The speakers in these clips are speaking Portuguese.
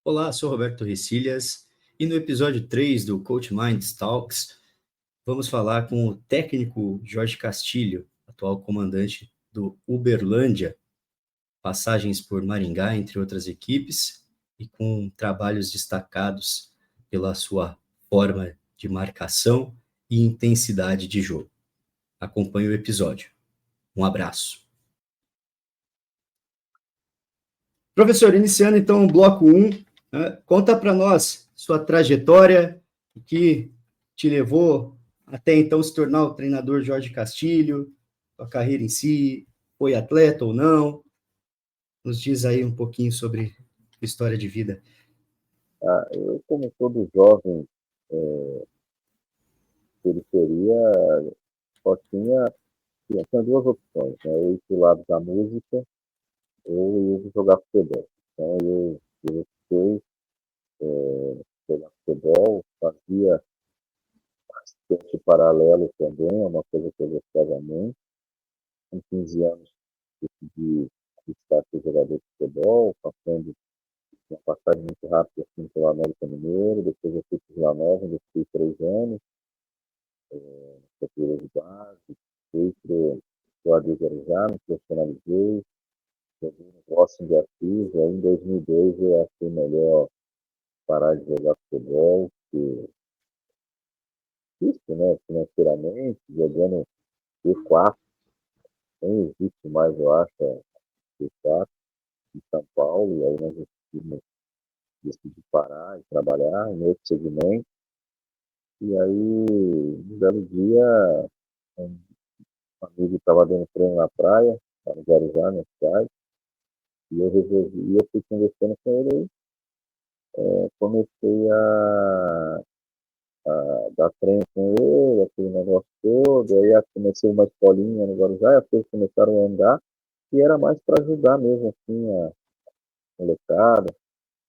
Olá, sou Roberto Recilhas e no episódio 3 do Coach Minds Talks vamos falar com o técnico Jorge Castilho, atual comandante do Uberlândia, passagens por Maringá, entre outras equipes, e com trabalhos destacados pela sua forma de marcação e intensidade de jogo. Acompanhe o episódio. Um abraço. Professor, iniciando então o bloco 1, conta para nós sua trajetória, o que te levou até então se tornar o treinador Jorge Castilho, sua carreira em si, foi atleta ou não? Nos diz aí um pouquinho sobre a história de vida. Eu, como todo jovem periferia, só tinha duas opções, né? Eu ir para o lado da música ou ir jogar futebol. Então, eu optei jogar futebol, fazia assistente paralelo também, é uma coisa que eu gostava muito. Com 15 anos, decidi estar ser jogador de futebol, passando uma passagem muito rápida assim, pelo América Mineiro, depois eu fui para o Vila Nova, onde eu fiquei 3 anos, categoria de base, fui para o AD Guarujá, me profissionalizei, joguei no Boston de Assis, aí em 2002 eu achei melhor parar de jogar futebol, que isso, né, financeiramente, jogando E4, nem existe mais, eu acho, E4, em São Paulo, e aí nós decidimos parar e trabalhar em outro segmento, e aí, um belo dia, um amigo estava dando treino na praia, lá no Guarujá, na cidade, e eu fui conversando com ele, comecei a dar treino com ele, aquele negócio todo, aí comecei uma escolinha no Guarujá, e as coisas começaram a andar, e era mais para ajudar mesmo, assim, a molecada,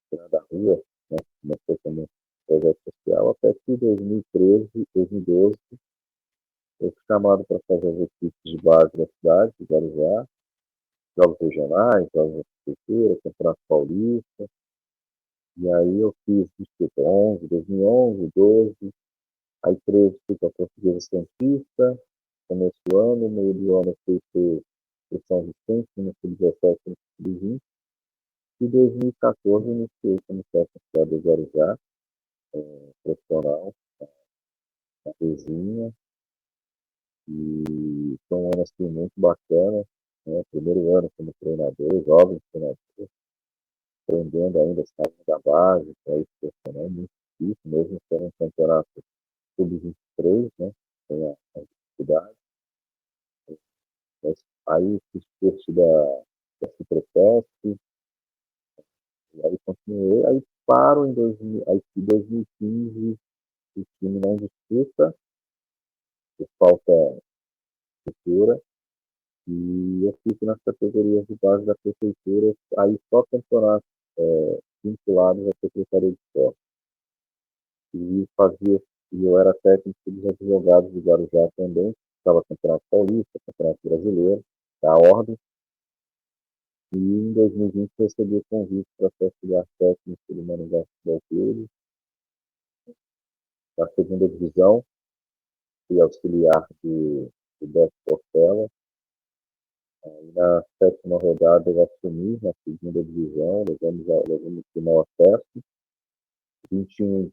tirar da rua, né, começou como projeto social, até que em 2013, 2012, eu fui chamado para fazer as equipes de base da cidade, de Guarujá, jogos regionais, jogos da prefeitura, campeonato paulista, e aí eu fiz distrito 11, 2011, 12, aí 13 fui para a Portuguesa Santista, começo do ano, meio do ano eu fui para São Vicente, no Sub-17 e no Sub-20, e em 2014 eu iniciei como técnico do Guarujá, profissional, na Rezinha, e foi um ano assim muito bacana, né? Primeiro ano como treinador, jovem treinador, aprendendo ainda saindo da base, para ir profissional, muito difícil, mesmo sendo um campeonato sub-23, né? Tem a dificuldade. Mas aí fiz curso da Ciprofest, e aí continuei, aí paro em 2015, o time não disputa, por falta de estrutura, e eu fico nas categorias de base da prefeitura, aí só campeonatos vinculados à Secretaria de Esporte. E fazia, e eu era técnico dos advogados de Guarujá também, estava Campeonato Paulista, Campeonato Brasileiro, da Ordem, e em 2020 recebi o convite para ser auxiliar técnico do Maringá Futebol Clube, da segunda divisão, fui auxiliar de Beto Portela, aí na sétima rodada eu assumi na segunda divisão, levamos o final acesso, 21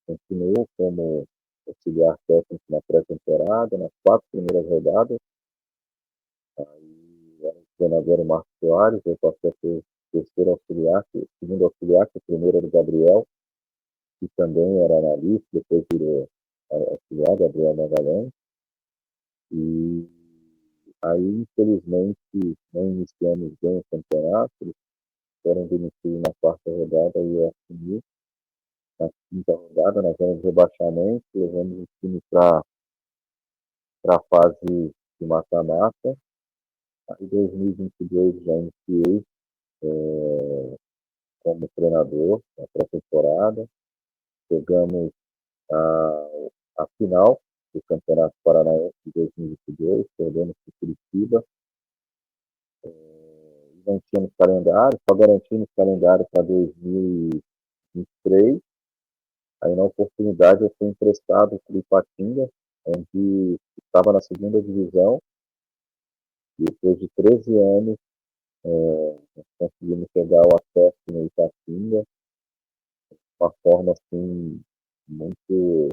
continuou como auxiliar técnico na pré-temporada, nas 4 primeiras rodadas. Aí era o treinador Marcos Soares, eu passei a ser terceiro auxiliar, segundo auxiliar, que o primeiro era o Gabriel, que também era analista, depois virou auxiliar, Gabriel Magalhães. E aí, infelizmente, não iniciamos bem o campeonato, eles foram demitidos na quarta rodada e eu assumi na quinta rodada, na zona de rebaixamento, levamos o time para a fase de mata-mata. Em 2022 já iniciei como treinador na pré-temporada. Chegamos à final do Campeonato Paranaense de 2022, perdemos para o Curitiba. não tínhamos calendário, só garantimos calendário para 2023. Aí, na oportunidade, eu fui emprestado para o Ipatinga, onde estava na segunda divisão, e depois de 13 anos, nós conseguimos pegar o acesso no Ipatinga, de uma forma, assim, muito...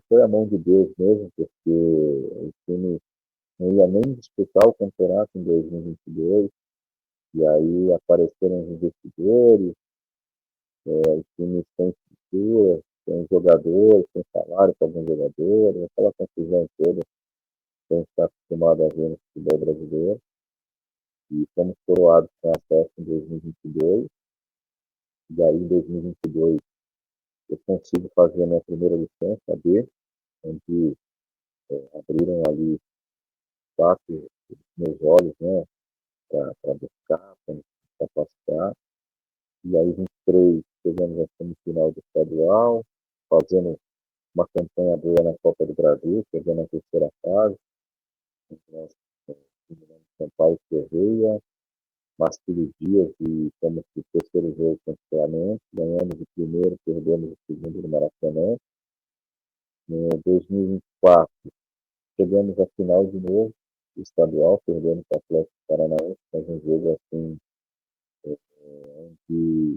Foi a mão de Deus mesmo, porque o time não ia nem disputar o campeonato em 2022, e aí apareceram os investidores, o time sem estrutura, sem jogadores, sem salário para alguns jogadores, aquela confusão toda que a gente está acostumado a ver no futebol brasileiro, e fomos coroados com acesso em 2022, e aí em 2022 eu consigo fazer a minha primeira licença, a B, onde abriram ali espaço os meus olhos, né, para buscar, para me capacitar. E aí, 23, chegamos à semifinal do estadual, fazendo uma campanha boa na Copa do Brasil, chegando à terceira fase. Nós eliminamos Sampaio Correia, Marcílio Dias e fomos para o terceiro jogo contra o Flamengo. Ganhamos o primeiro, perdemos o segundo no Maracanã. Em 2024, chegamos à final de novo, do estadual, perdemos para o Atlético Paranaense, mas um jogo assim, que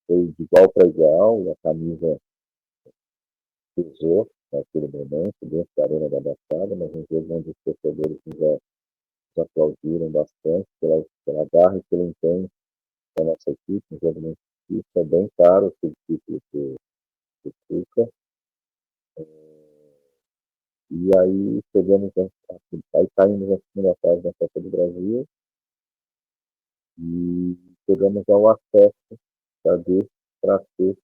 foi de igual para igual, e a camisa pesou naquele momento, dentro da Arena da Baixada, mas um jogo onde os torcedores nos aplaudiram bastante pela garra e pelo empenho da nossa equipe, um jogo muito difícil, é bem caro esse título que fica. E aí chegamos aí caímos na segunda fase da Copa do Brasil e chegamos ao acesso da D para C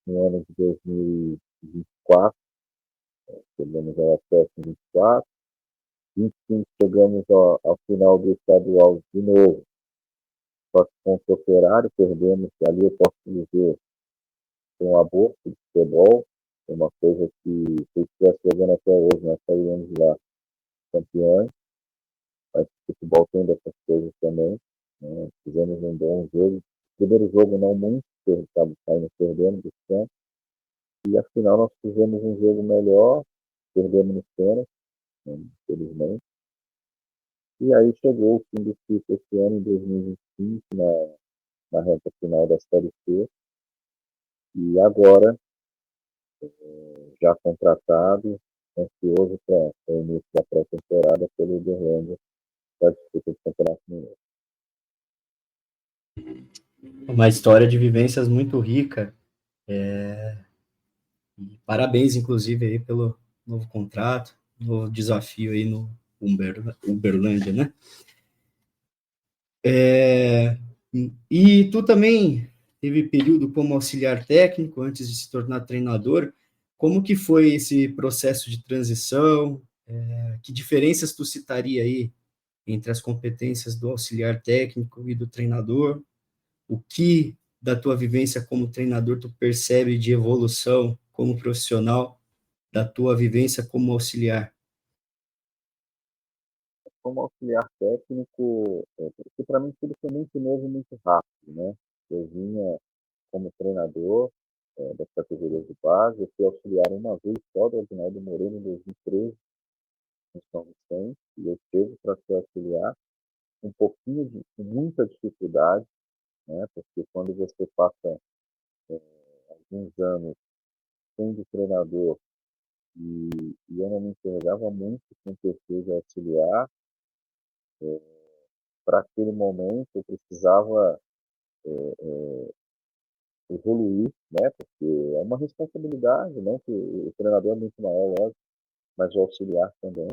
no ano de 2024. Chegamos ao acesso em 24. 25 chegamos ao final do estadual de novo, só que com o Operário, perdemos, ali eu posso dizer, foi um aborto de futebol, uma coisa que se estivesse jogando até hoje, nós saímos lá campeões, mas o futebol tem dessas coisas também, né? Fizemos um bom jogo, primeiro jogo não muito, porque estávamos saindo perdendo do campo, e afinal nós fizemos um jogo melhor, perdemos nos pênaltis, né, infelizmente. E aí chegou o fim do ciclo esse ano, em 2025, na reta final da Série C, e agora, já contratado, ansioso para o início da pré-temporada pelo Uberlândia, para a disputa do Campeonato Mineiro. Uma história de vivências muito rica. E parabéns, inclusive, aí pelo novo contrato, novo desafio aí no Uberlândia, né? E tu também teve período como auxiliar técnico antes de se tornar treinador. Como que foi esse processo de transição? Que diferenças tu citaria aí entre as competências do auxiliar técnico e do treinador? O que da tua vivência como treinador tu percebe de evolução como profissional da tua vivência como auxiliar? Como auxiliar técnico, porque para mim tudo foi muito novo e muito rápido, né? Eu vinha como treinador das categorias de base, eu fui auxiliar uma vez só do Adinaldo Moreno em 2013, em São Vicente, e eu tive para ser auxiliar um pouquinho com muita dificuldade, né? Porque quando você passa alguns anos sendo treinador e eu não me enxergava muito com o perfil de auxiliar, para aquele momento eu precisava evoluir, né? Porque é uma responsabilidade, né? Que o treinador é muito maior, lógico, mas o auxiliar também.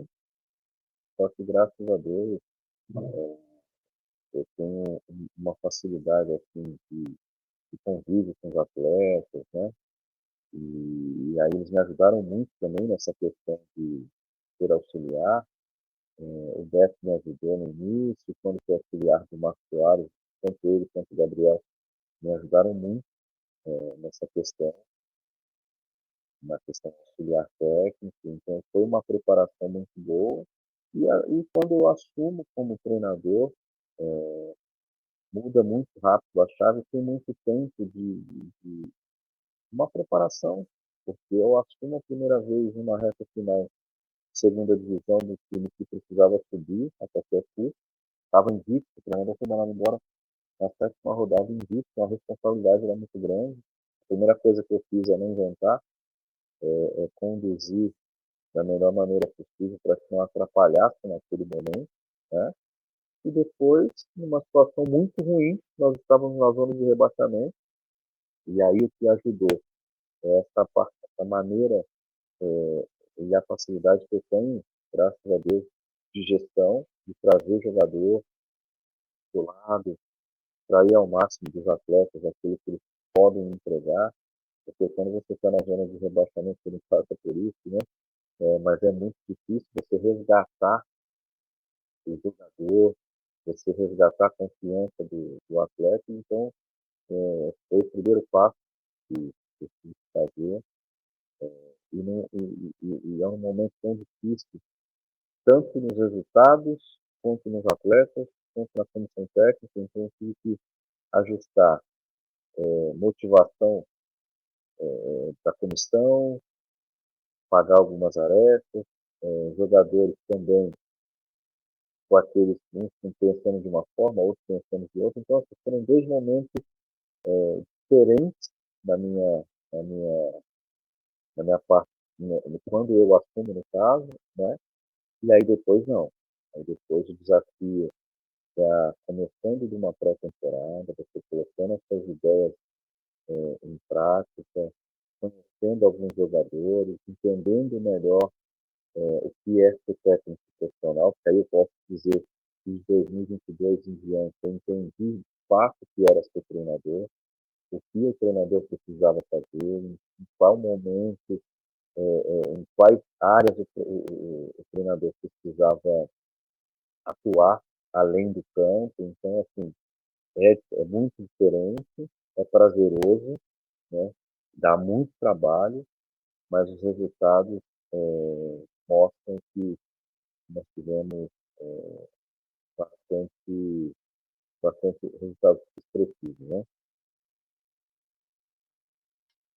Só que graças a Deus eu tenho uma facilidade assim de convívio com os atletas, né? E aí eles me ajudaram muito também nessa questão de ser auxiliar. O Beto me ajudou no início, quando foi auxiliar do Marcos Soares, tanto ele quanto o Gabriel me ajudaram muito nessa questão, na questão auxiliar técnica. Então foi uma preparação muito boa, E quando eu assumo como treinador, muda muito rápido a chave, tem muito tempo de uma preparação, porque eu assumo a primeira vez numa reta final, segunda divisão do time que precisava subir a qualquer custo, estava invicto, o treinador foi mandado embora na sétima rodada invicto, a responsabilidade era muito grande. A primeira coisa que eu fiz é não inventar, é conduzir da melhor maneira possível para que não atrapalhasse naquele momento, né? E depois, numa situação muito ruim, nós estávamos na zona de rebaixamento, e aí o que ajudou é essa maneira e a facilidade que eu tenho, graças a Deus, de gestão, de trazer jogador do lado, extrair ao máximo dos atletas aquilo que eles podem entregar, porque quando você está na zona de rebaixamento, você não passa por isso, né? Mas é muito difícil você resgatar o jogador, você resgatar a confiança do atleta. Então, foi o primeiro passo que eu tive que fazer. E é um momento tão difícil, tanto nos resultados, quanto nos atletas, quanto na comissão técnica. Então, eu tive que ajustar motivação da comissão, pagar algumas arestas, jogadores também, com aqueles uns pensando de uma forma, outros pensando de outra. Então, assim, foram dois momentos diferentes da minha, da minha, da minha parte, né, quando eu assumo, no caso, né? E aí depois não. Aí depois o desafio já começando de uma pré-temporada, você colocando essas ideias em prática, conhecendo alguns jogadores, entendendo melhor o que é ser técnico profissional, porque aí eu posso dizer que de 2022 em diante eu entendi de fato o que era ser treinador, o que o treinador precisava fazer, em qual momento, em quais áreas o treinador precisava atuar além do campo. Então, assim, é muito diferente, é prazeroso, né? Dá muito trabalho, mas os resultados mostram que nós tivemos bastante, bastante resultados expressivos, né?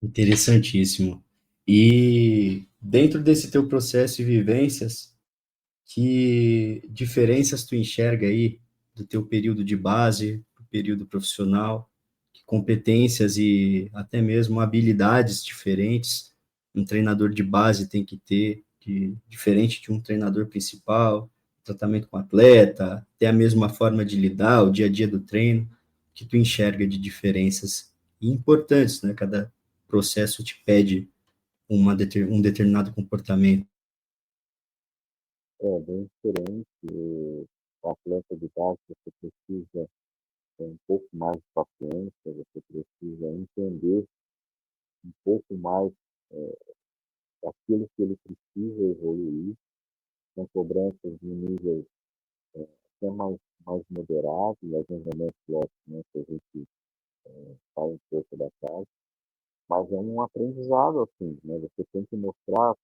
Interessantíssimo. E dentro desse teu processo e vivências, que diferenças tu enxerga aí do teu período de base, do período profissional, que competências e até mesmo habilidades diferentes um treinador de base tem que ter, diferente de um treinador principal, tratamento com atleta, até a mesma forma de lidar, o dia a dia do treino, que tu enxerga de diferenças importantes, né? Cada processo te pede um determinado comportamento. É bem diferente. O atleta de base, você precisa ter um pouco mais de paciência, você precisa entender um pouco mais daquilo que ele precisa evoluir, com cobranças de nível até mais moderado, em alguns momentos, lógico, né, que a gente sai um pouco da casa, mas é um aprendizado, assim, né? Você tem que mostrar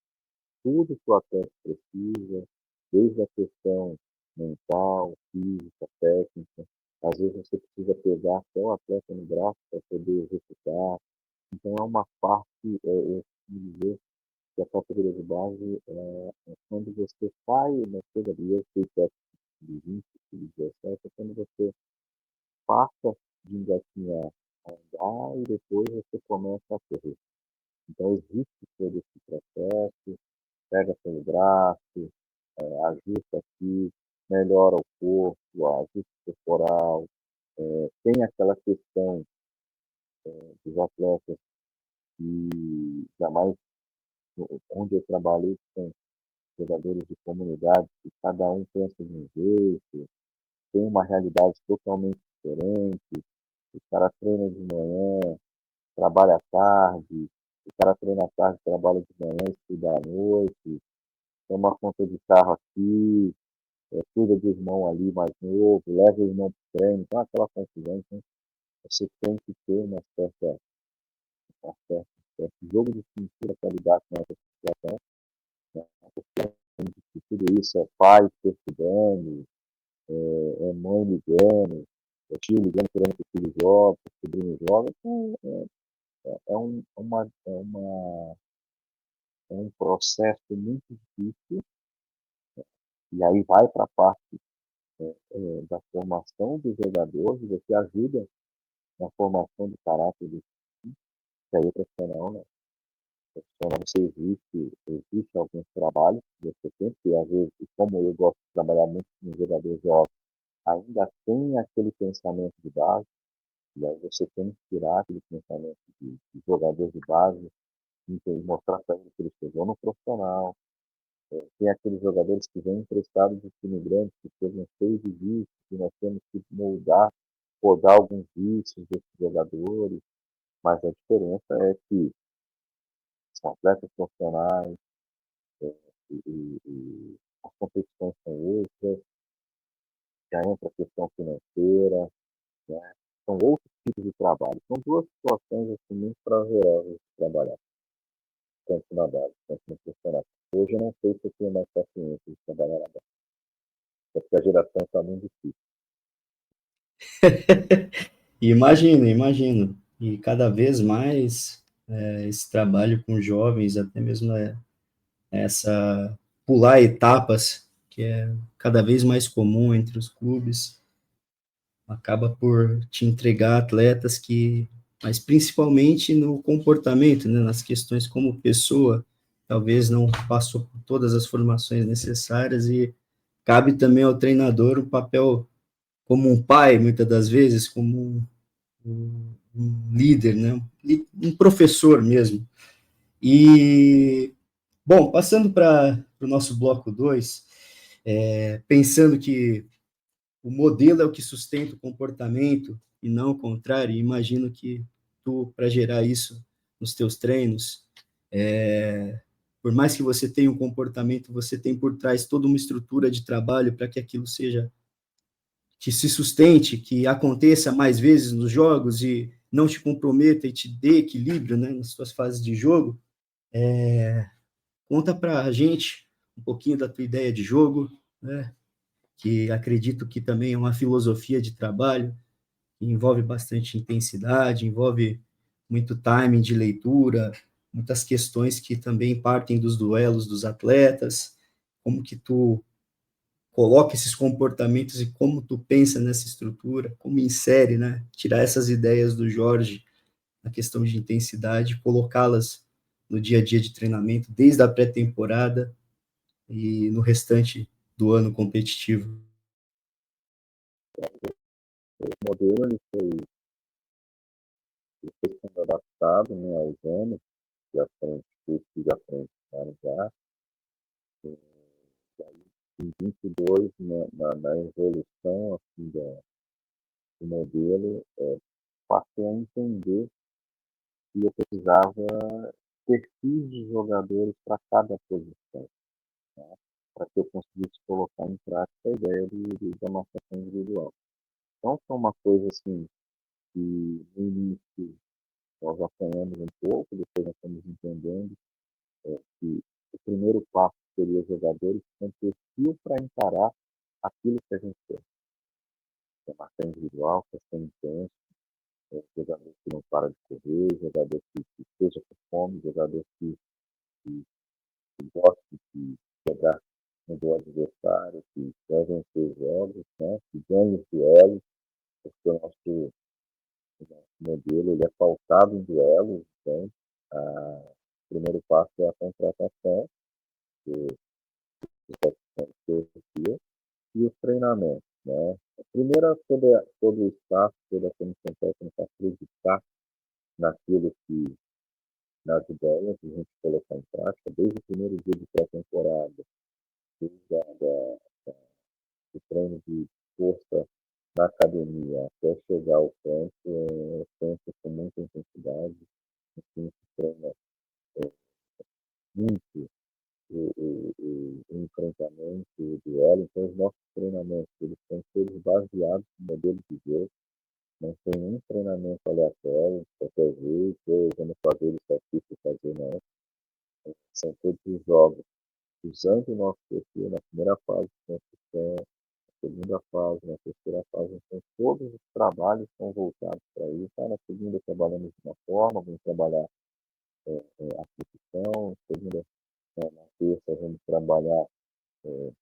tudo que o atleta precisa, desde a questão mental, física, técnica. Às vezes você precisa pegar até o atleta no braço para poder executar. Então é uma parte, eu costumo dizer que a categoria de base é quando você sai, né, chega ali, eu fui técnico de 20, de 17, é quando você passa de engatinhar a andar e depois você começa a correr. Então existe todo esse processo, pega pelo braço, ajusta aqui, melhora o corpo, ajuste corporal. Tem aquela questão dos atletas que jamais, onde eu trabalhei, com jogadores de comunidade, que cada um pensa de um jeito, tem uma realidade totalmente diferente. O cara treina de manhã, trabalha à tarde, o cara treina à tarde, trabalha de manhã, estuda à noite, toma conta de carro aqui, cuida do irmão ali mais novo, leva o irmão para o treino, então aquela confusão. Então, você tem que ter uma certa jogo de cintura para lidar com essa situação, né? E tudo isso é pai perturbando, é mãe ligando, é tio ligando querendo que o filho jogue, que o sobrinho joga. Então, é um processo muito difícil, e aí vai para a parte da formação dos jogadores, você ajuda na formação do caráter do que aí é profissional, né? Profissional você existe alguns trabalhos que você tem, que às vezes, como eu gosto de trabalhar muito com jogadores jovens, ainda tem aquele pensamento de base, e aí você tem que tirar aquele pensamento de jogador de base, e mostrar para ele que ele chegou no profissional. Tem aqueles jogadores que vêm emprestados de time grande, que chegam cheios de vícios, que nós temos que moldar, podar alguns vícios desses jogadores, mas a diferença é que são atletas profissionais, e as competições são outras, já entra a questão financeira, né? São outros tipos de trabalho. São duas situações assim, muito prazerosas de trabalhar, tanto na base quanto no profissional. Hoje eu não sei se eu tenho mais paciência de trabalhar na base, porque a geração está muito difícil. Imagino, imagino. E cada vez mais esse trabalho com jovens, até mesmo essa pular etapas, que é cada vez mais comum entre os clubes, acaba por te entregar atletas que, mas principalmente no comportamento, né, nas questões como pessoa, talvez não passou por todas as formações necessárias e cabe também ao treinador o papel como um pai, muitas das vezes, como um líder, né, um professor mesmo. E, bom, passando para o nosso bloco 2, pensando que o modelo é o que sustenta o comportamento e não o contrário. E imagino que tu, para gerar isso nos teus treinos, por mais que você tenha um comportamento, você tem por trás toda uma estrutura de trabalho para que aquilo seja, que se sustente, que aconteça mais vezes nos jogos e não te comprometa e te dê equilíbrio, né, nas suas fases de jogo. Conta para a gente um pouquinho da tua ideia de jogo, né, que acredito que também é uma filosofia de trabalho, envolve bastante intensidade, envolve muito timing de leitura, muitas questões que também partem dos duelos dos atletas, como que tu coloca esses comportamentos e como tu pensa nessa estrutura, como insere, né? Tirar essas ideias do Jorge na questão de intensidade, colocá-las no dia a dia de treinamento, desde a pré-temporada e no restante do ano competitivo. O modelo ele foi sendo adaptado, né, aos anos, já frente, curso já frente, já, em 22, na evolução assim, do modelo, passei a entender que eu precisava perfis de jogadores para cada posição, né? Para que eu conseguisse colocar em prática a ideia da marcação individual. Então, foi uma coisa assim que no início nós apanhamos um pouco, depois nós estamos entendendo que o primeiro passo seria jogadores com perfil para encarar aquilo que a gente quer. Que é marcar individual, que é ser intenso, jogador que não para de correr, jogador que esteja com fome, jogador que goste de jogar no do adversário, que quer vencer jogos, né? Que ganhe os duelos, porque o nosso modelo ele é pautado em duelos, então o primeiro passo é a contratação, que e os treinamentos, né? Primeiro, todo o staff, toda a comissão técnica acreditar naquilo que, nas ideias que a gente colocar em prática, desde o primeiro dia de pré-temporada, desde o treino de força na academia até chegar ao campo, sempre com muita intensidade, assim, se treina muito o enfrentamento, o duelo. Então, os nossos treinamentos, eles são todos baseados no modelo de jogo, não tem nenhum treinamento aleatório, qualquer jeito, ou vamos fazer isso aqui, fazer não. São todos os jogos usando o nosso perfil na primeira fase de construção, na segunda fase, na terceira fase. Então, todos os trabalhos são voltados para isso. Na segunda, trabalhamos de uma forma, vamos trabalhar a posição, segunda, na terça, vamos trabalhar o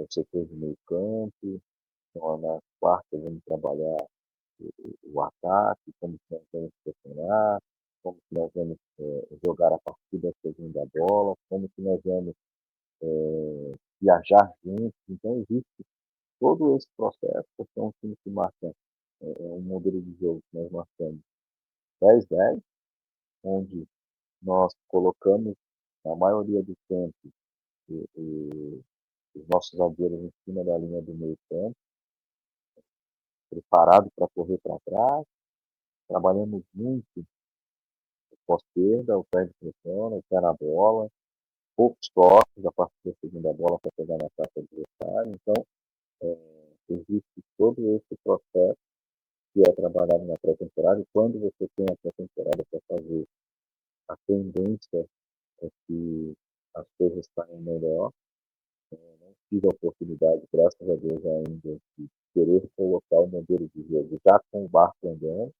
setor de meio campo, então, na quarta, vamos trabalhar o ataque, como que nós vamos pressionar, como que nós vamos jogar a partir da segunda bola, como que nós vamos viajar juntos. Então, existe todo esse processo, porque é um time que marca um modelo de jogo que nós marcamos 10-10, onde nós colocamos, na maioria do tempo, os nossos zagueiros em cima da linha do meio campo, preparados para correr para trás. Trabalhamos muito pós-perda, o pé de pressiona, o pé na bola, poucos toques a partir da segunda bola para pegar na caixa adversária. Então, existe todo esse processo que é trabalhado na pré-temporada, e quando você tem a pré-temporada para fazer, a tendência é que as coisas saem melhor. Não tive a oportunidade, graças a Deus, ainda de querer colocar o modelo de jogo já com o barco andando,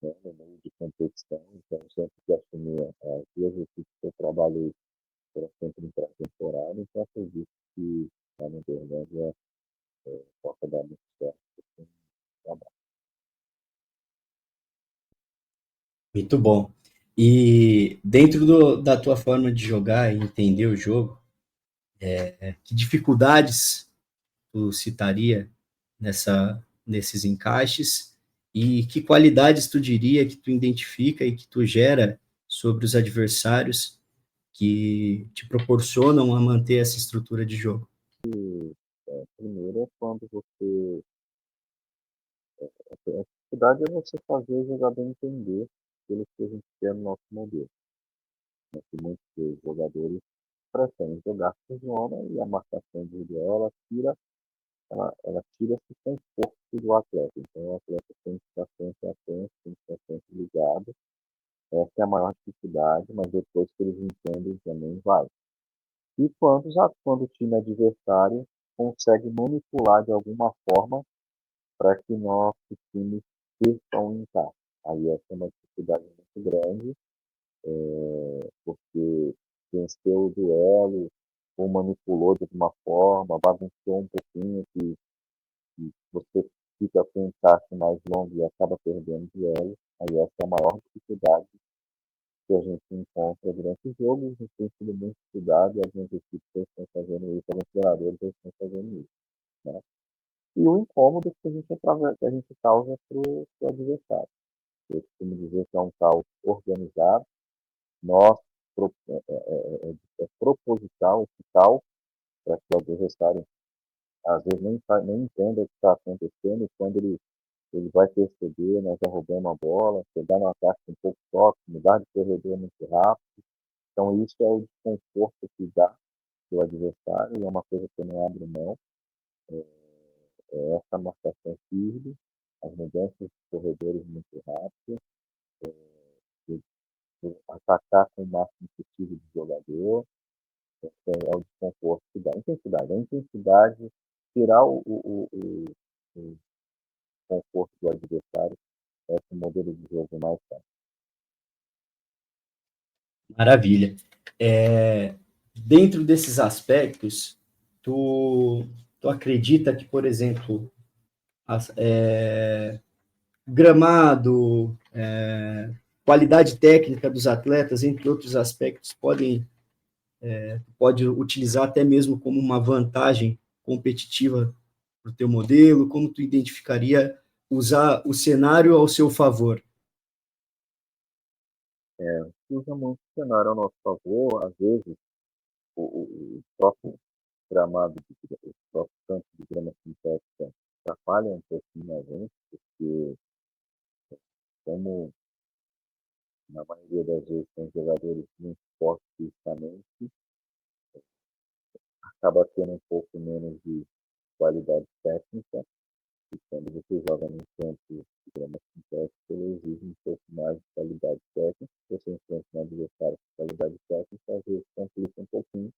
né, no meio de competição. Então, sempre que assumir as duas equipes que eu trabalhei, foram sempre em pré-temporada. Então, acredito que lá no Uberlândia possa dar muito certo esse trabalho. Muito bom. E dentro da tua forma de jogar e entender o jogo, que dificuldades tu citaria nesses encaixes e que qualidades tu diria que tu identifica e que tu gera sobre os adversários que te proporcionam a manter essa estrutura de jogo? Primeiro é quando você. A dificuldade é você fazer o jogador entender aquilo que a gente quer no nosso modelo. Né? Que muitos jogadores preferem jogar por zona e a marcação individual ela tira esse conforto do atleta. Então, o atleta tem que estar sempre atento, tem que estar sempre ligado. Essa é a maior dificuldade, mas depois que eles entendem também vai. E quando o time adversário consegue manipular de alguma forma para que nosso time perca um empate. Aí essa é uma dificuldade muito grande, porque venceu o duelo, ou manipulou de alguma forma, bagunçou um pouquinho, que você fica com um encaixe mais longo e acaba perdendo o duelo. Aí essa é a maior dificuldade que a gente encontra durante o jogo. A gente tem sido muito estudado e algumas equipes estão fazendo isso, alguns treinadores estão fazendo isso. Né? E o incômodo que a gente causa para o adversário. Eu costumo dizer que é um caos organizado, nós, é proposital esse caos, para que o adversário às vezes nem entenda o que está acontecendo, e quando ele vai perceber, nós já roubamos a bola, chegar no ataque com pouco toque, mudar de corredor muito rápido. Então, isso é o desconforto que dá do adversário, e é uma coisa que eu não abro mão, é essa marcação firme, as mudanças de corredores muito rápidas, atacar com o máximo possível de jogador, é o desconforto que dá. A intensidade, tirar o conforto do adversário, é esse modelo de jogo mais fácil. Maravilha. Dentro desses aspectos, tu acredita que, por exemplo, gramado, qualidade técnica dos atletas, entre outros aspectos, pode utilizar até mesmo como uma vantagem competitiva para o teu modelo? Como tu identificaria usar o cenário ao seu favor? Usa muito o cenário ao nosso favor, às vezes o próprio gramado, o próprio campo de grama sintética atrapalha um pouquinho a gente, porque como na maioria das vezes são jogadores muito fortes fisicamente, acaba tendo um pouco menos de qualidade técnica, e quando você joga num campo de grama sintética, ele exige um pouco mais de qualidade técnica. Se você enfrenta um adversário com qualidade técnica, às vezes complica um pouquinho,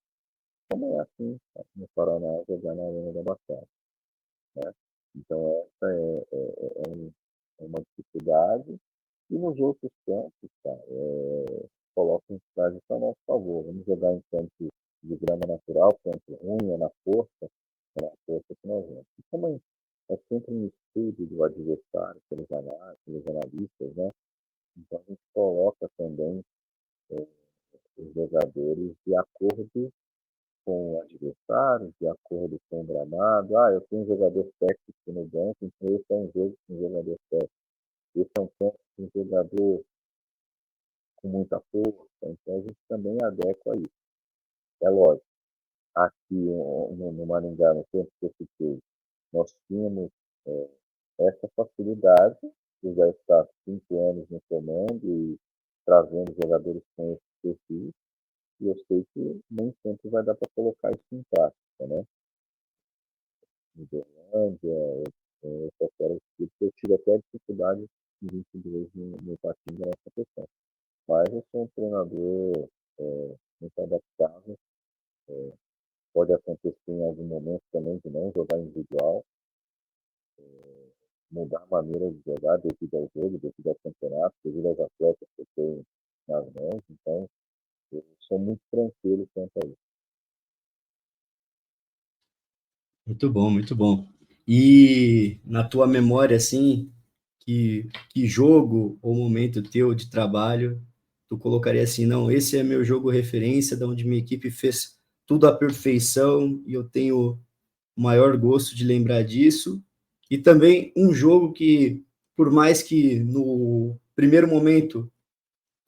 como é assim no Paraná jogar na Arena da Baixada, né? Então essa é uma dificuldade. E nos outros campos, cara, coloca um estágio a nosso favor. Vamos jogar em campos de grama natural, campo ruim, é na força que nós vamos. E como é sempre um estudo do adversário, pelos analistas, né? Então a gente coloca também os jogadores de acordo com o adversário, de acordo com o gramado. Ah, eu tenho um jogador técnico no banco, então esse é um jogo com um jogador técnico. Esse é um campo com um jogador com muita força, então a gente também adequa a isso. É lógico, aqui no Maringá, no tempo que eu fiquei, nós tínhamos é, essa facilidade de já estar 5 anos no comando e trazendo jogadores com esse perfil, e eu sei que nem sempre vai dar para colocar isso em prática, né? Uberlândia, qualquer outro tipo, eu tive até dificuldade em 22 no Patinga nessa questão. Mas eu sou um treinador muito adaptável. Pode acontecer em algum momento também de não jogar individual, mudar a maneira de jogar devido ao jogo, devido ao campeonato, devido aos atletas que eu tenho nas mãos. Então, eu sou muito tranquilo quanto a isso. Muito bom, muito bom. E na tua memória, assim, que jogo ou momento teu de trabalho tu colocaria assim, não, esse é meu jogo referência, da onde minha equipe fez tudo à perfeição e eu tenho o maior gosto de lembrar disso. E também um jogo que, por mais que no primeiro momento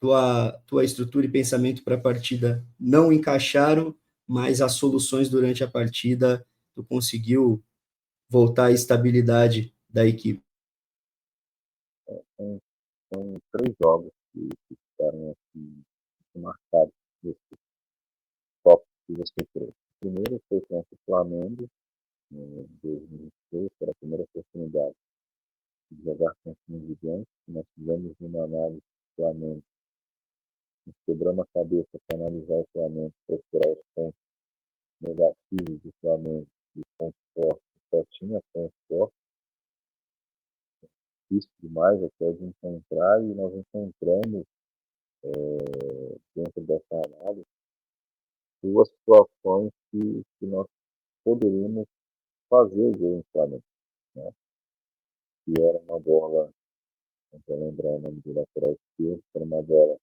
tua estrutura e pensamento para a partida não encaixaram, mas as soluções durante a partida tu conseguiu voltar à estabilidade da equipe. São, são 3 jogos que ficaram assim, marcados nesse top que você trouxe. O primeiro foi contra o Flamengo, em 2006, foi a primeira oportunidade de jogar com os gigantes. Nós fizemos uma análise do Flamengo, nós quebramos a cabeça para analisar o Flamengo, procurar os pontos negativos do Flamengo e os pontos fortes. Só tinha pontos fortes, difícil demais até de encontrar, e nós encontramos, dentro dessa análise, 2 situações que nós poderíamos fazer o gol no Flamengo, né? Que era uma bola, não estou lembrando o nome do lateral esquerdo, era uma bola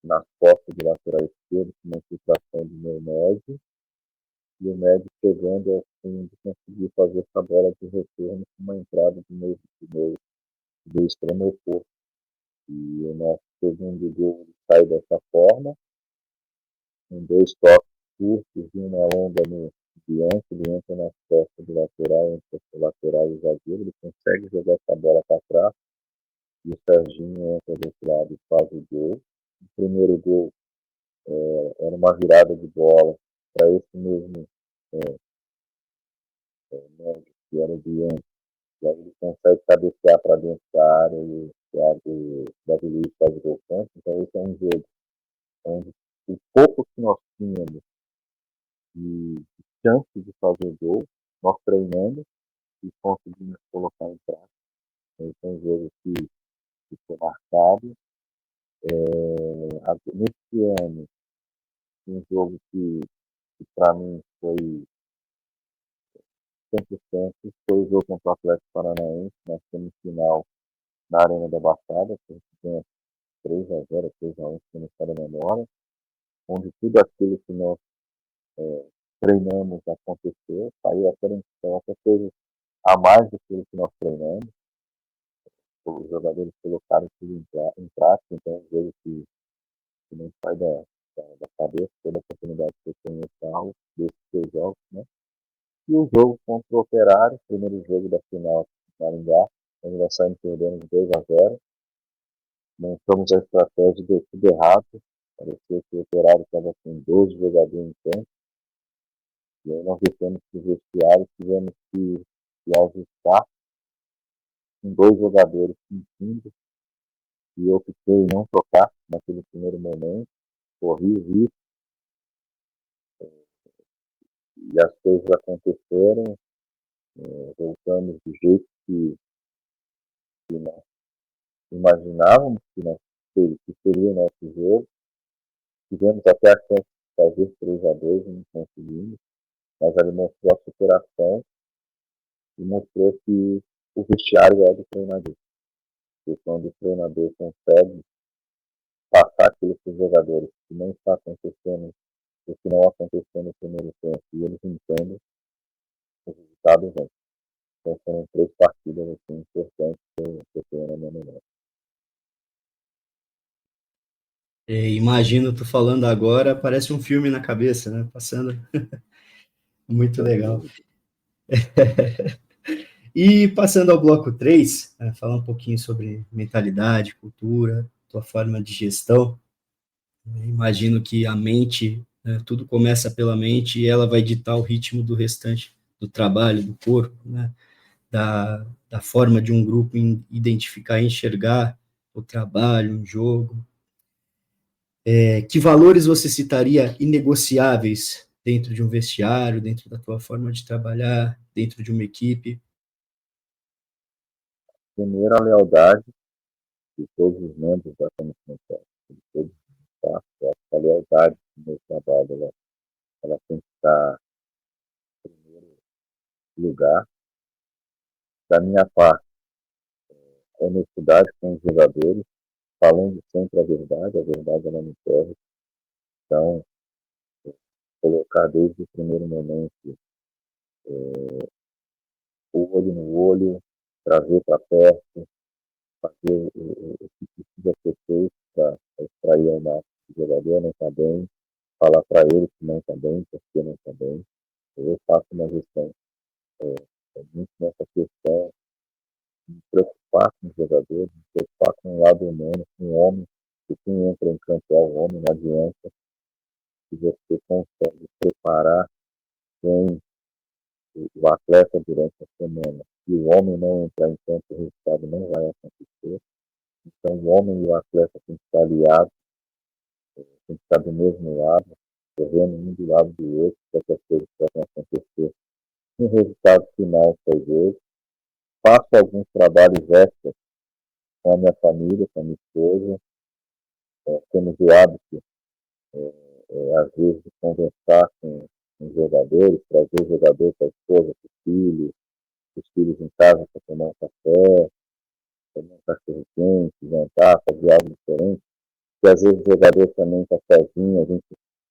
nas costas do lateral esquerdo, com uma infiltração do meu médio, e o médio chegando ao fundo, conseguiu fazer essa bola de retorno com uma entrada do extremo oposto. E o nosso segundo gol sai dessa forma, com 2 toques curtos e uma onda no diante, ele entra nas costas do lateral, entre o lateral e o zagueiro, ele consegue jogar essa bola para trás, e o Serginho entra desse lado e faz o gol. O primeiro gol era uma virada de bola para esse mesmo médio, que era o Diante, e aí ele consegue cabecear para dentro da área e o Thiago Davi Luiz faz o gol contra. Então esse é um jogo onde o pouco que nós tínhamos de chance de fazer gol, nós treinamos e conseguimos colocar em prática. Esse é um jogo que ficou marcado. Nesse ano, um jogo que para mim foi 100%, foi o jogo contra o Atlético Paranaense, na semifinal na Arena da Baixada, que a gente ganha 3-0, 3-1, se não me falha a memória, onde tudo aquilo que nós treinamos aconteceu, saiu a frente, qualquer coisa a mais do que nós treinamos, os jogadores colocaram tudo em prática, então é um jogo que não sai da cabeça, toda a oportunidade que eu tenho eu falo desses 2 jogos, né? E o jogo contra o Operário, primeiro jogo da final do Maringá, onde nós saímos perdendo de 2-0, montamos a estratégia de tudo errado, parecia que o Operário estava com 12 jogadores em campo, e aí nós deixamos que o vestiário, tivemos que ajustar com 2 jogadores sentindo, e eu fiquei em não tocar naquele primeiro momento, corri o risco e as coisas aconteceram, voltamos do jeito que nós imaginávamos que seria o nosso jogo. Tivemos até a chance de fazer 3-2 e não conseguimos, mas ele mostrou a superação e mostrou que o vestiário é do treinador. E quando o treinador consegue passar aquilo para os jogadores que não está acontecendo, o que não aconteceu no primeiro tempo, e eles entendem, o resultado vem. Então foram 3 partidas assim, importantes que eu tenho na minha memória. Imagino tu falando agora, parece um filme na cabeça, né? Passando. Muito legal. E passando ao bloco 3, falar um pouquinho sobre mentalidade, cultura, tua forma de gestão. Imagino que a mente, né, tudo começa pela mente e ela vai ditar o ritmo do restante do trabalho, do corpo, né? Da forma de um grupo identificar e enxergar o trabalho, o jogo. Que valores você citaria inegociáveis dentro de um vestiário, dentro da tua forma de trabalhar, dentro de uma equipe? Primeiro, a lealdade de todos os membros da comissão técnica, de todos os staff. A lealdade no meu trabalho, ela tem que estar em primeiro lugar. Da minha parte, a honestidade com os jogadores, falando sempre a verdade ela não perde. Então, colocar desde o primeiro momento o olho no olho, trazer para perto, fazer o que precisa ser feito para extrair ao máximo do jogador, não está bem, falar para ele que não está bem, porque não está bem. Eu faço uma gestão muito nessa questão de me preocupar com os jogadores, me preocupar com o lado humano, com o homem, que quem entra em campo é o homem, não adianta que você consegue preparar bem o atleta durante a semana. Se o homem não entrar em campo, o resultado não vai acontecer. Então, o homem e o atleta têm que estar aliados, têm que estar do mesmo lado, correndo um do lado do outro, para que as coisas possam acontecer. No resultado final, talvez, faço alguns trabalhos extras com a minha família, com a minha esposa. Temos o hábito, às vezes, de conversar com os jogadores, trazer o jogador para a esposa, para os filhos em casa para tomar um café, tomar um cachorro quente, jantar, fazer algo diferente. E às vezes o jogador também está sozinho, a gente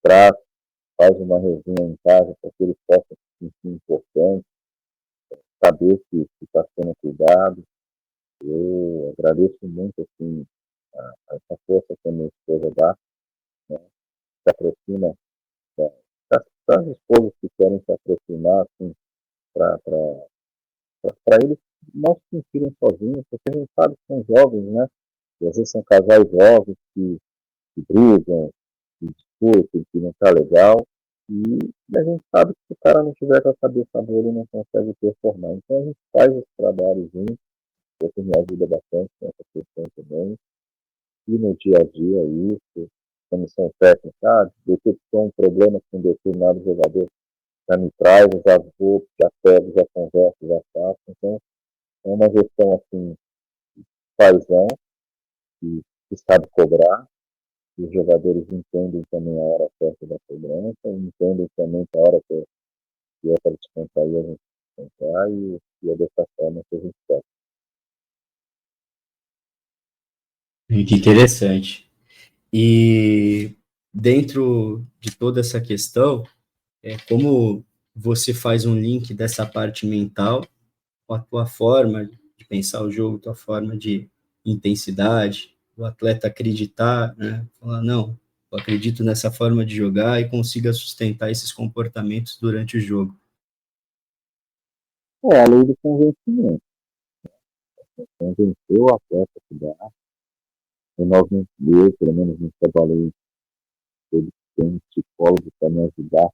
traz, faz uma resenha em casa para que ele possa se sentir importante, saber que está sendo cuidado. Eu agradeço muito assim, essa força que a minha esposa dá, né? Se aproxima das esposas que querem se aproximar assim, para eles não se sentirem sozinhos, porque a gente sabe que são jovens, né? E às vezes são casais jovens que brigam, que discutem, que não está legal. E a gente sabe que se o cara não tiver com a cabeça boa, ele não consegue performar. Então a gente faz esse trabalho junto, isso me ajuda bastante nessa questão também. E no dia a dia, isso, comissão técnica, detectou um problema com um determinado jogador, já me traz, eu já vou, já pego, já converso, já faço. Então, é uma gestão assim, paisão, que sabe cobrar, e os jogadores entendem também a hora certa da cobrança, entendem também que a hora que é para descontar e a gente descontar, e é dessa forma que a gente quer. Que interessante. E dentro de toda essa questão, como você faz um link dessa parte mental com a tua forma de pensar o jogo, tua forma de intensidade, o atleta acreditar, né? Falar, não, eu acredito nessa forma de jogar e consiga sustentar esses comportamentos durante o jogo. É a lei do convencimento. Convencer o atleta que dá, e nós não, eu, pelo menos, não trabalhei, eles têm um psicólogo para me ajudar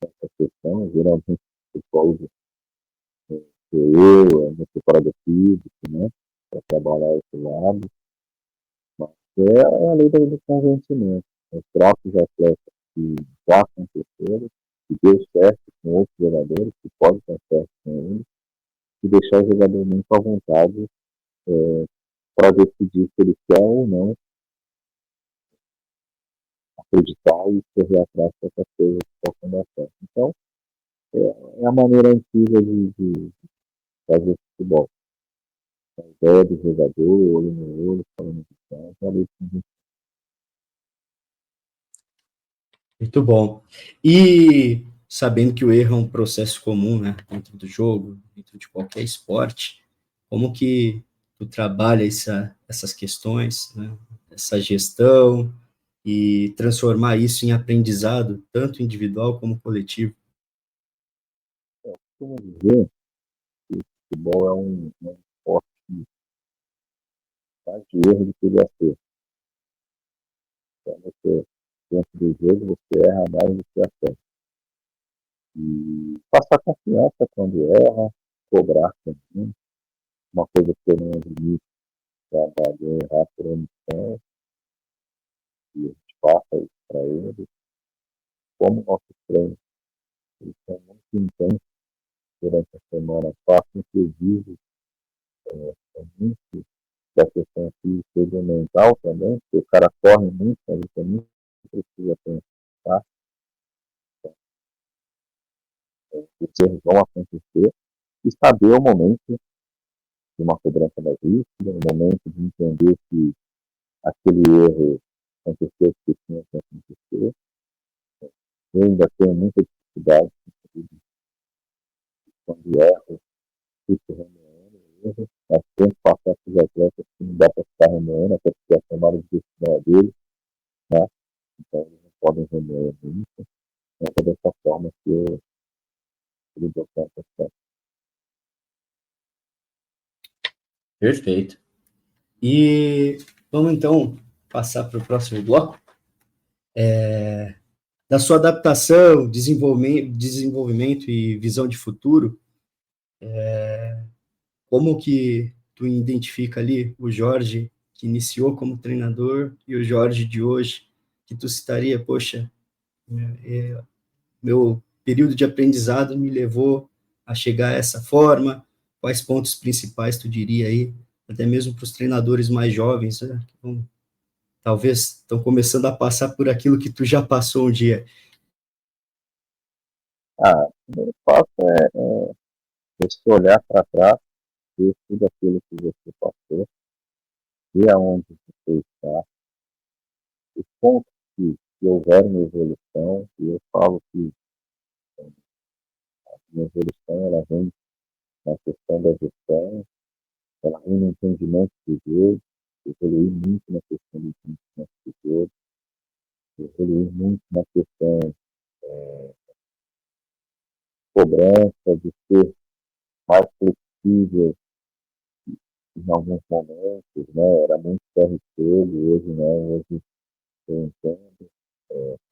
nessa questão, geralmente o psicólogo sou eu, meu preparador físico, né, para trabalhar esse lado, mas é a lei do convencimento. Os próprios atletas que já aconteceram, que deu certo com outros jogadores, que pode dar certo com ele, e deixar o jogador muito à vontade para decidir se ele quer ou não acreditar e correr atrás dessas coisas que possam dar certo. Então, é a maneira antiga de fazer futebol. A ideia do jogador, olho no olho, falando de campo, ali com Muito bom. E sabendo que o erro é um processo comum, né, dentro do jogo, dentro de qualquer esporte, como que tu trabalha essas questões, né, essa gestão e transformar isso em aprendizado, tanto individual como coletivo? como dizer, que o futebol é um esporte que faz de erro do que ele acerto. Então, você, dentro do jogo, você erra mais do que acerta. E passar confiança quando erra, cobrar também. Uma coisa que eu não admito, trabalho é errar por omissão, e a gente passa isso para eles. Como nossos treinos, eles são muito intensos durante a semana, faço inclusive muito da questão física e mental também, porque o cara corre muito, mas ele também precisa pensar, os erros vão acontecer, e saber o momento de uma cobrança mais rígida, o momento de entender que aquele erro aconteceu porque tinha que acontecer. Eu ainda tenho muita dificuldade quando erro, fico remoendo o erro, mas tento passar para os atletas que não dá para ficar remoendo, até porque a tomada de decisão é deles, né? Então eles não podem remoer muito. Então é dessa forma que eu dou conta. Perfeito. E vamos então passar para o próximo bloco. Da sua adaptação, desenvolvimento e visão de futuro, como que tu identifica ali o Jorge que iniciou como treinador e o Jorge de hoje, que tu citaria, poxa, meu período de aprendizado me levou a chegar a essa forma, quais pontos principais tu diria aí, até mesmo para os treinadores mais jovens, né, que talvez estão começando a passar por aquilo que tu já passou um dia. O primeiro passo é você olhar para trás, ver tudo aquilo que você passou, ver aonde você está, os pontos que houveram evolução, e eu falo que a minha evolução ela vem na questão da gestão, ela vem no entendimento do jogo, evoluir muito na questão do entendimento do jogo, evoluir muito na questão de cobrança, de ser mais flexível em alguns momentos, né? Era muito carreteiro, hoje não, hoje eu entendo.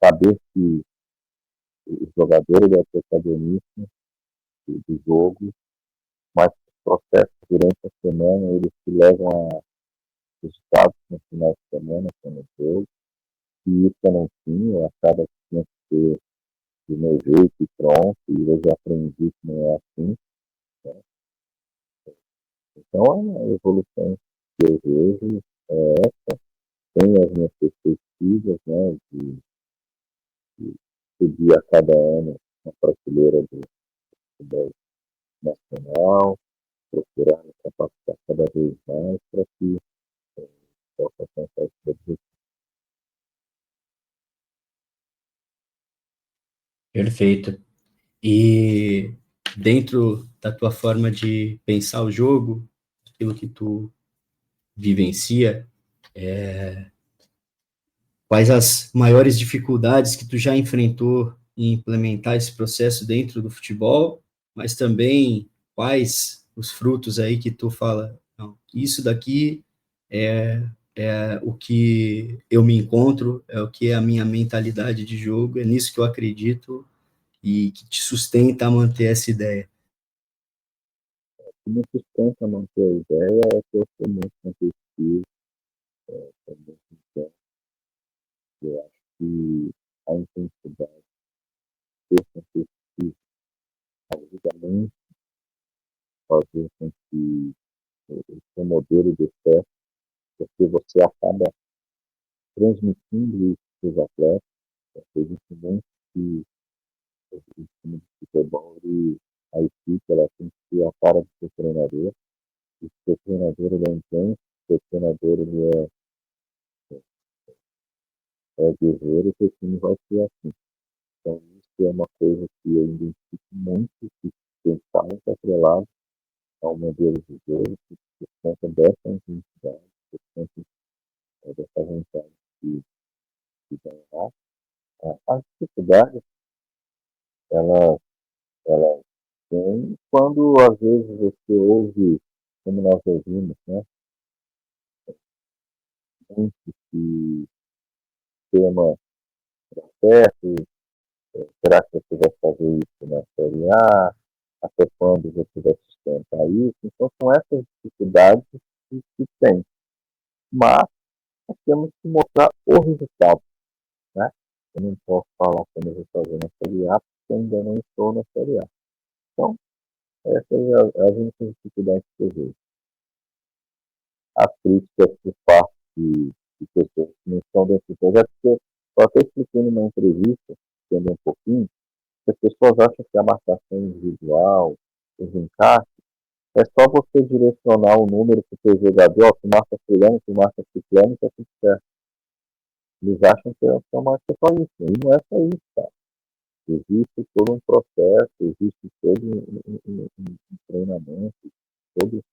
Saber que o jogador ele é o protagonista do jogo, mas os processos durante a semana eles te levam a resultados no final de semana, como o jogo, e isso eu não tinha, eu achava que tinha que ser do meu jeito e pronto, e eu já aprendi que não é assim. Né? Então, a evolução que eu vejo tem as minhas perspectivas, né, de subir a cada ano na prateleira do futebol nacional, procurar me capacitar cada vez mais para que possa alcançar esse objetivo. Perfeito. E dentro da tua forma de pensar o jogo, aquilo que tu vivencia, quais as maiores dificuldades que tu já enfrentou em implementar esse processo dentro do futebol, mas também quais os frutos aí que tu fala, não, isso daqui é o que eu me encontro, é o que é a minha mentalidade de jogo, é nisso que eu acredito e que te sustenta a manter essa ideia. O que me sustenta manter a ideia é que eu sou muito competitivo, sou muito intenso, eu acho que a intensidade ser competitivo, ajuda muito a fazer com que o seu modelo dê certo, porque você acaba transmitindo isso para os atletas. Eu acredito muito que o time de futebol, a equipe, ela tem que ser a cara do seu treinador. E se o seu treinador ele é intenso, se o seu treinador ele é guerreiro, o seu time vai ser assim. Então, isso é uma coisa que eu identifico muito, que tem que estar muito atrelado ao modelo de jogo, por conta dessa intensidade, por conta dessa vontade de ganhar. As dificuldades, ela, ela tem quando, às vezes, você ouve, como nós ouvimos, né, muito que tema certo, será que você vai fazer isso na Série A? Até quando você vai sustentar isso? Então, são essas dificuldades que tem. Mas nós temos que mostrar o resultado, né? Eu não posso falar como eu vou fazer na Série A, porque eu ainda não estou na Série A. Então, essas são as únicas dificuldades que eu vejo. As críticas por parte de pessoas que não estão dentro do projeto, porque eu até expliquei numa entrevista, entender um pouquinho, que as pessoas acham que a marcação individual, os encaixes, é só você direcionar o número para o seu jogador, que marca fulano, que marca ciclano, que é tudo certo. Eles acham que é só isso. E não é só isso, cara. Existe todo um processo, existe todo um treinamento, todo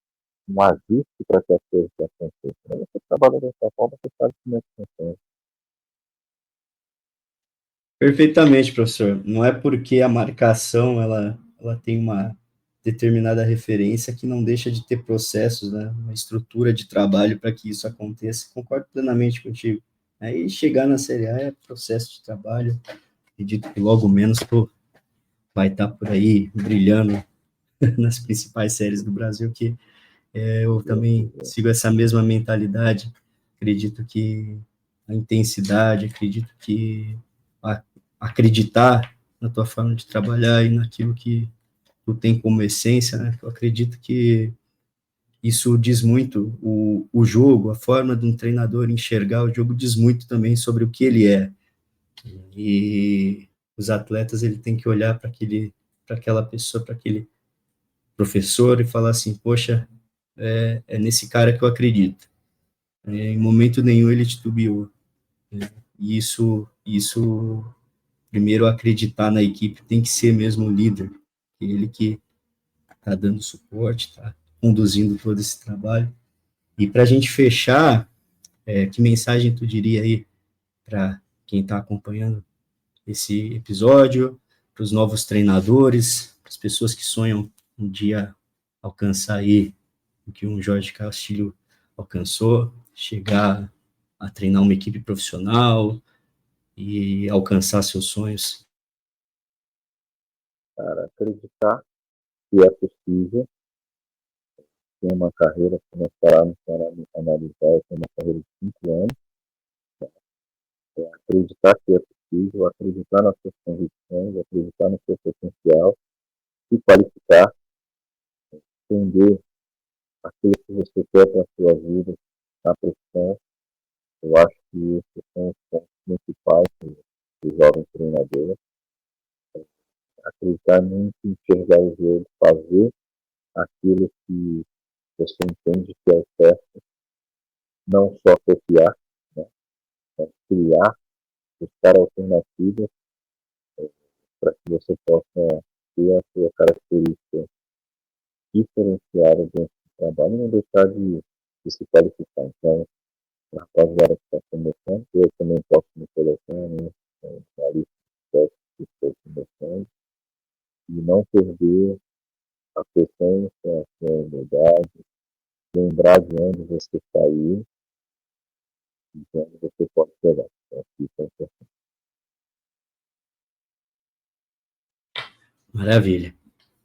um ajuste para que as coisas aconteçam. Quando você trabalha dessa forma, você sabe como é que funciona. Perfeitamente, professor. Não é porque a marcação ela tem uma determinada referência que não deixa de ter processos, né? Uma estrutura de trabalho para que isso aconteça. Concordo plenamente contigo. Aí chegar na Série A é processo de trabalho. Acredito que logo menos tu vai estar por aí brilhando nas principais séries do Brasil, que eu também sigo essa mesma mentalidade. Acredito que a intensidade, acredito que acreditar na tua forma de trabalhar e naquilo que tu tem como essência, né? Eu acredito que isso diz muito, o jogo, a forma de um treinador enxergar o jogo diz muito também sobre o que ele é. E os atletas, ele tem que olhar para aquela pessoa, para aquele professor e falar assim, poxa, é nesse cara que eu acredito. Em momento nenhum ele titubeou. E isso, primeiro, acreditar na equipe, tem que ser mesmo o líder, ele que está dando suporte, está conduzindo todo esse trabalho. E para a gente fechar, que mensagem tu diria aí para quem está acompanhando esse episódio, para os novos treinadores, para as pessoas que sonham um dia alcançar aí o que um Jorge Castilho alcançou, chegar a treinar uma equipe profissional e alcançar seus sonhos? Cara, acreditar que é possível ter uma carreira, se nós pararmos para analisar, ter uma carreira de 5 anos, acreditar que é possível, acreditar nas suas convicções, acreditar no seu potencial, se qualificar, entender aquilo que você quer para a sua vida, na profissão. Eu acho que esses são os pontos principais do jovem treinador. Acreditar muito, enxergar o jogo, fazer aquilo que você entende que é o certo, não só copiar, né? Mas criar, buscar alternativas para que você possa ter a sua característica diferenciada dentro do trabalho e não deixar de se qualificar. Então, a rapaziada que está começando, eu também posso me colocar, né, na lista que estou começando, e não perder a essência, a humildade, lembrar de onde você saiu e de onde você pode chegar. Então, isso é importante. Maravilha.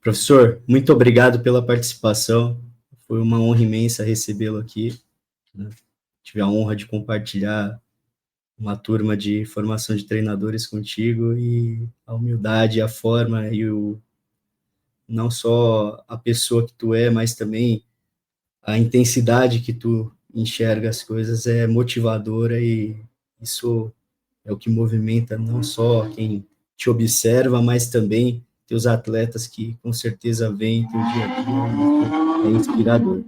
Professor, muito obrigado pela participação. Foi uma honra imensa recebê-lo aqui, né? Tive a honra de compartilhar uma turma de formação de treinadores contigo, e a humildade, a forma e não só a pessoa que tu é, mas também a intensidade que tu enxerga as coisas é motivadora, e isso é o que movimenta não só quem te observa, mas também teus atletas que com certeza veem teu dia a dia, e é inspirador.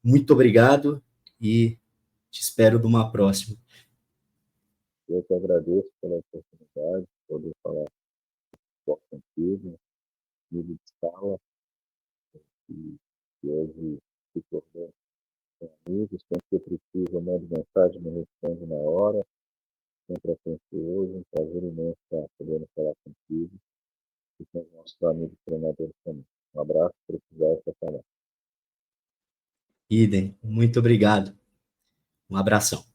Muito obrigado e te espero numa próxima. Eu que agradeço pela oportunidade de poder falar contigo, nível de escala, que hoje se tornou amigos, sempre que eu preciso, eu mando mensagem, me responde na hora, sempre atencioso, um prazer imenso estar podendo falar contigo e com os nossos amigos treinadores também. Um abraço, se precisar, é falar. Idem, muito obrigado. Um abração.